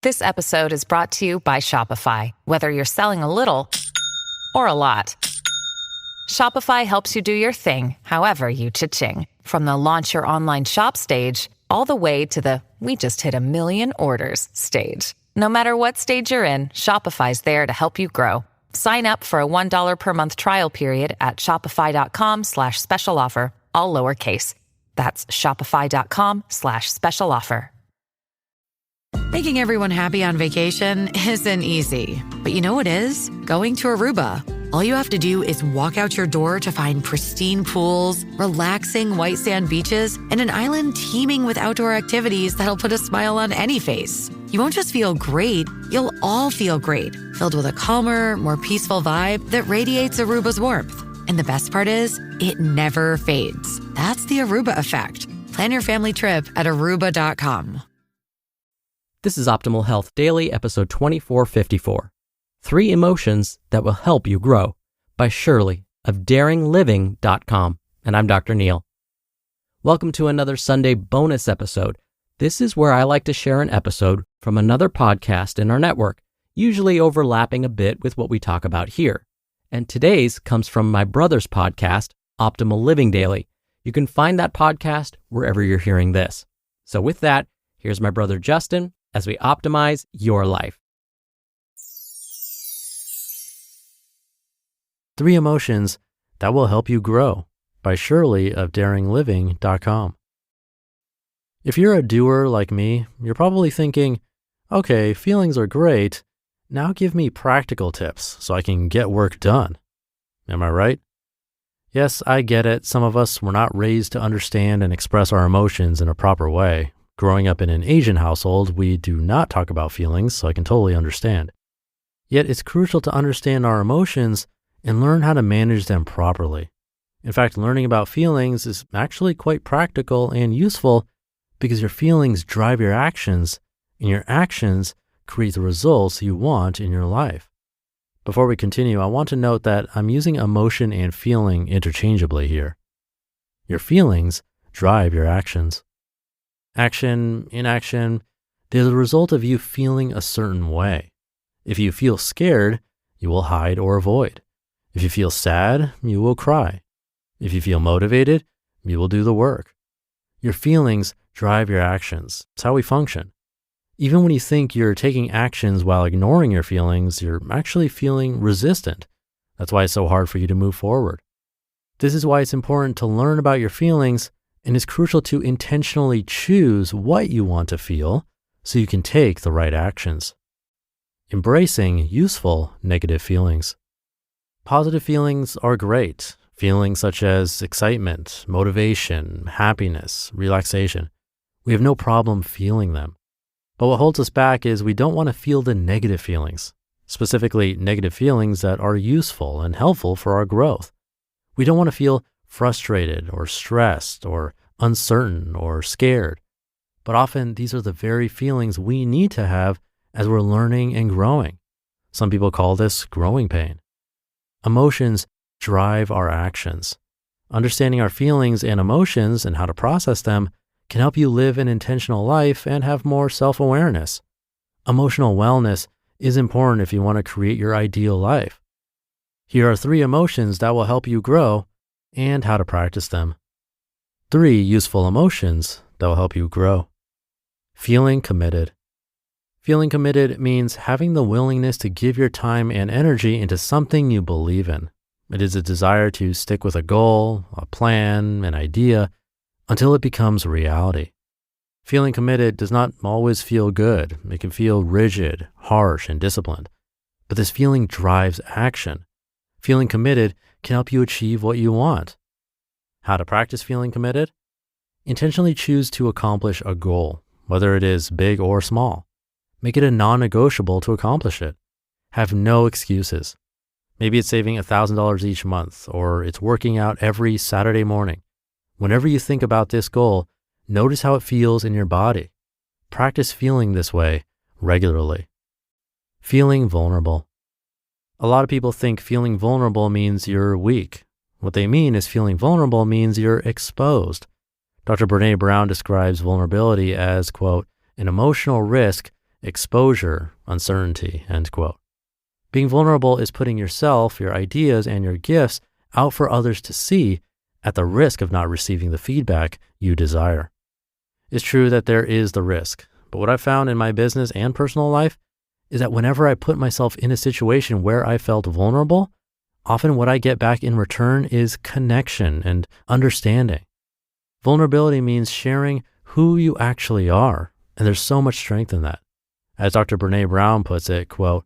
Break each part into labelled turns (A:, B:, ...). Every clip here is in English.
A: This episode is brought to you by Shopify. Whether you're selling a little or a lot, Shopify helps you do your thing, however you cha-ching. From the launch your online shop stage, all the way to the we just hit 1 million orders stage. No matter what stage you're in, Shopify's there to help you grow. Sign up for a $1 per month trial period at shopify.com/special offer, all lowercase. That's shopify.com/special offer.
B: Making everyone happy on vacation isn't easy, but you know what is? Going to Aruba. All you have to do is walk out your door to find pristine pools, relaxing white sand beaches, and an island teeming with outdoor activities that'll put a smile on any face. You won't just feel great, you'll all feel great, filled with a calmer, more peaceful vibe that radiates Aruba's warmth. And the best part is, it never fades. That's the Aruba effect. Plan your family trip at Aruba.com.
C: This is Optimal Health Daily, episode 2454. 3 Emotions That Will Help You Grow by Shirley of daringliving.com. And I'm Dr. Neil. Welcome to another Sunday bonus episode. This is where I like to share an episode from another podcast in our network, usually overlapping a bit with what we talk about here. And today's comes from my brother's podcast, Optimal Living Daily. You can find that podcast wherever you're hearing this. So with that, here's my brother Justin as we optimize your life. 3 Emotions That Will Help You Grow by Shirley of daringliving.com. If you're a doer like me, you're probably thinking, okay, feelings are great. Now give me practical tips so I can get work done. Am I right? Yes, I get it. Some of us were not raised to understand and express our emotions in a proper way. Growing up in an Asian household, we do not talk about feelings, so I can totally understand. Yet it's crucial to understand our emotions and learn how to manage them properly. In fact, learning about feelings is actually quite practical and useful because your feelings drive your actions, and your actions create the results you want in your life. Before we continue, I want to note that I'm using emotion and feeling interchangeably here. Your feelings drive your actions. Action, inaction, they're the result of you feeling a certain way. If you feel scared, you will hide or avoid. If you feel sad, you will cry. If you feel motivated, you will do the work. Your feelings drive your actions. It's how we function. Even when you think you're taking actions while ignoring your feelings, you're actually feeling resistant. That's why it's so hard for you to move forward. This is why it's important to learn about your feelings, and it's crucial to intentionally choose what you want to feel so you can take the right actions. Embracing useful negative feelings. Positive feelings are great. Feelings such as excitement, motivation, happiness, relaxation. We have no problem feeling them. But what holds us back is we don't want to feel the negative feelings, specifically negative feelings that are useful and helpful for our growth. We don't want to feel frustrated or stressed or uncertain or scared. But often these are the very feelings we need to have as we're learning and growing. Some people call this growing pain. Emotions drive our actions. Understanding our feelings and emotions and how to process them can help you live an intentional life and have more self-awareness. Emotional wellness is important if you want to create your ideal life. Here are 3 emotions that will help you grow and how to practice them. 3 useful emotions that will help you grow. Feeling committed. Feeling committed means having the willingness to give your time and energy into something you believe in. It is a desire to stick with a goal, a plan, an idea, until it becomes reality. Feeling committed does not always feel good. It can feel rigid, harsh, and disciplined. But this feeling drives action. Feeling committed can help you achieve what you want. How to practice feeling committed? Intentionally choose to accomplish a goal, whether it is big or small. Make it a non-negotiable to accomplish it. Have no excuses. Maybe it's saving $1,000 each month, or it's working out every Saturday morning. Whenever you think about this goal, notice how it feels in your body. Practice feeling this way regularly. Feeling vulnerable. A lot of people think feeling vulnerable means you're weak. What they mean is feeling vulnerable means you're exposed. Dr. Brené Brown describes vulnerability as, quote, an emotional risk exposure, uncertainty, end quote. Being vulnerable is putting yourself, your ideas, and your gifts out for others to see at the risk of not receiving the feedback you desire. It's true that there is the risk, but what I found in my business and personal life is that whenever I put myself in a situation where I felt vulnerable, often what I get back in return is connection and understanding. Vulnerability means sharing who you actually are, and there's so much strength in that. As Dr. Brené Brown puts it, quote,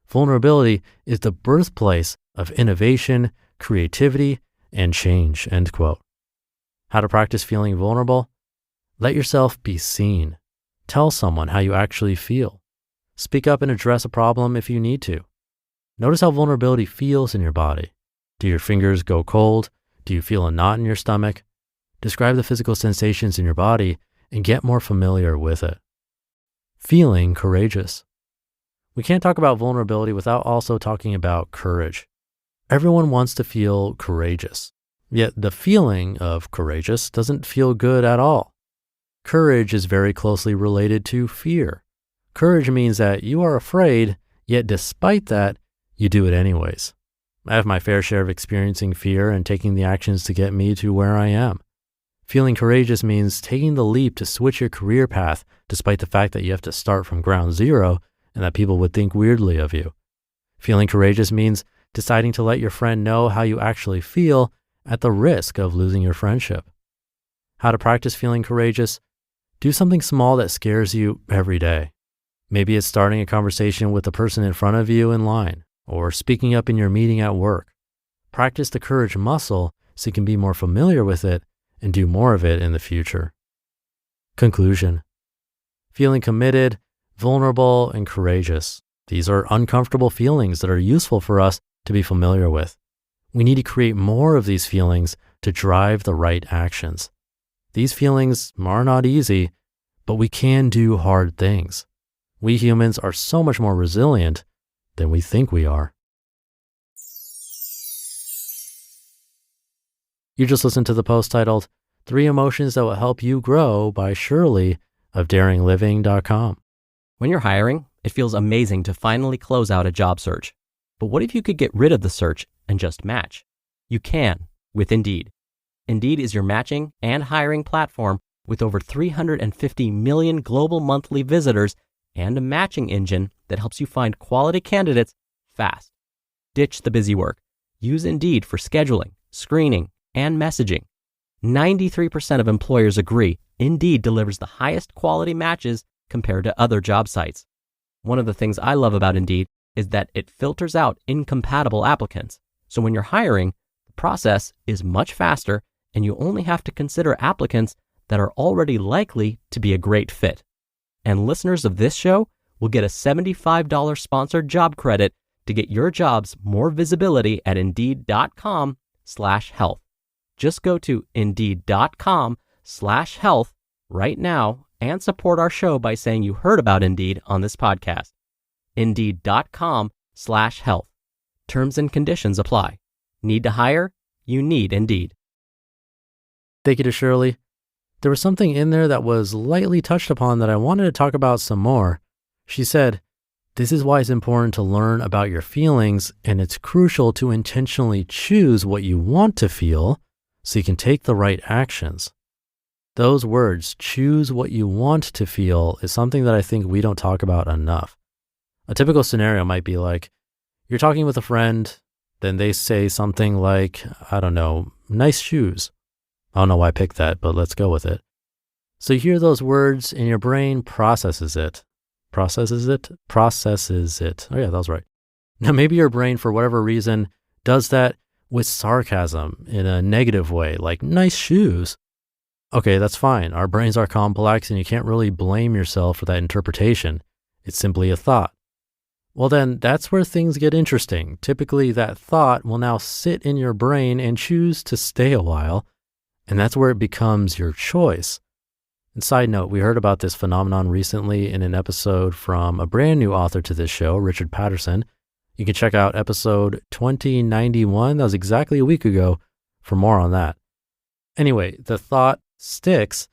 C: "Vulnerability is the birthplace of innovation, creativity, and change," end quote. How to practice feeling vulnerable? Let yourself be seen. Tell someone how you actually feel. Speak up and address a problem if you need to. Notice how vulnerability feels in your body. Do your fingers go cold? Do you feel a knot in your stomach? Describe the physical sensations in your body and get more familiar with it. Feeling courageous. We can't talk about vulnerability without also talking about courage. Everyone wants to feel courageous, yet the feeling of courageous doesn't feel good at all. Courage is very closely related to fear. Courage means that you are afraid, yet despite that, you do it anyways. I have my fair share of experiencing fear and taking the actions to get me to where I am. Feeling courageous means taking the leap to switch your career path despite the fact that you have to start from ground zero and that people would think weirdly of you. Feeling courageous means deciding to let your friend know how you actually feel at the risk of losing your friendship. How to practice feeling courageous? Do something small that scares you every day. Maybe it's starting a conversation with the person in front of you in line, or speaking up in your meeting at work. Practice the courage muscle so you can be more familiar with it and do more of it in the future. Conclusion. Feeling committed, vulnerable, and courageous. These are uncomfortable feelings that are useful for us to be familiar with. We need to create more of these feelings to drive the right actions. These feelings are not easy, but we can do hard things. We humans are so much more resilient than we think we are. You just listened to the post titled 3 Emotions That Will Help You Grow by Shirley of daringliving.com.
D: When you're hiring, it feels amazing to finally close out a job search. But what if you could get rid of the search and just match? You can with Indeed. Indeed is your matching and hiring platform with over 350 million global monthly visitors and a matching engine that helps you find quality candidates fast. Ditch the busy work. Use Indeed for scheduling, screening, and messaging. 93% of employers agree Indeed delivers the highest quality matches compared to other job sites. One of the things I love about Indeed is that it filters out incompatible applicants. So when you're hiring, the process is much faster and you only have to consider applicants that are already likely to be a great fit. And listeners of this show will get a $75 sponsored job credit to get your jobs more visibility at Indeed.com/health. Just go to Indeed.com/health right now and support our show by saying you heard about Indeed on this podcast. Indeed.com/health. Terms and conditions apply. Need to hire? You need Indeed.
C: Thank you to Shirley. There was something in there that was lightly touched upon that I wanted to talk about some more. She said, "This is why it's important to learn about your feelings, and it's crucial to intentionally choose what you want to feel so you can take the right actions." Those words, choose what you want to feel, is something that I think we don't talk about enough. A typical scenario might be like, you're talking with a friend, then they say something like, I don't know, nice shoes. I don't know why I picked that, but let's go with it. So you hear those words and your brain processes it. Processes it. Oh yeah, that was right. Now maybe your brain, for whatever reason, does that with sarcasm in a negative way, like nice shoes. Okay, that's fine. Our brains are complex and you can't really blame yourself for that interpretation. It's simply a thought. Well then, that's where things get interesting. Typically that thought will now sit in your brain and choose to stay a while. And that's where it becomes your choice. And side note, we heard about this phenomenon recently in an episode from a brand new author to this show, Richard Patterson. You can check out episode 2091. That was exactly a week ago for more on that. Anyway, the thought sticks,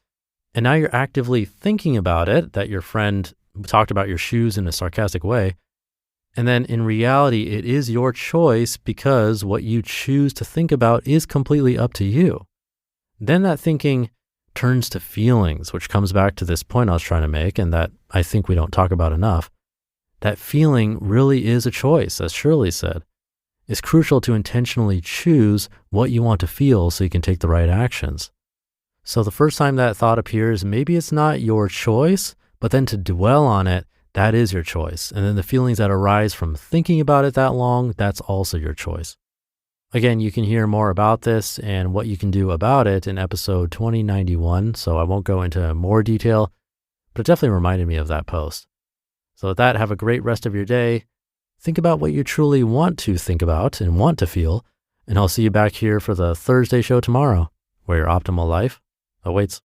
C: and now you're actively thinking about it, that your friend talked about your shoes in a sarcastic way. And then in reality, it is your choice because what you choose to think about is completely up to you. Then that thinking turns to feelings, which comes back to this point I was trying to make and that I think we don't talk about enough. That feeling really is a choice, as Shirley said. It's crucial to intentionally choose what you want to feel so you can take the right actions. So the first time that thought appears, maybe it's not your choice, but then to dwell on it, that is your choice. And then the feelings that arise from thinking about it that long, that's also your choice. Again, you can hear more about this and what you can do about it in episode 2091, so I won't go into more detail, but it definitely reminded me of that post. So with that, have a great rest of your day. Think about what you truly want to think about and want to feel, and I'll see you back here for the Thursday show tomorrow, where your optimal life awaits.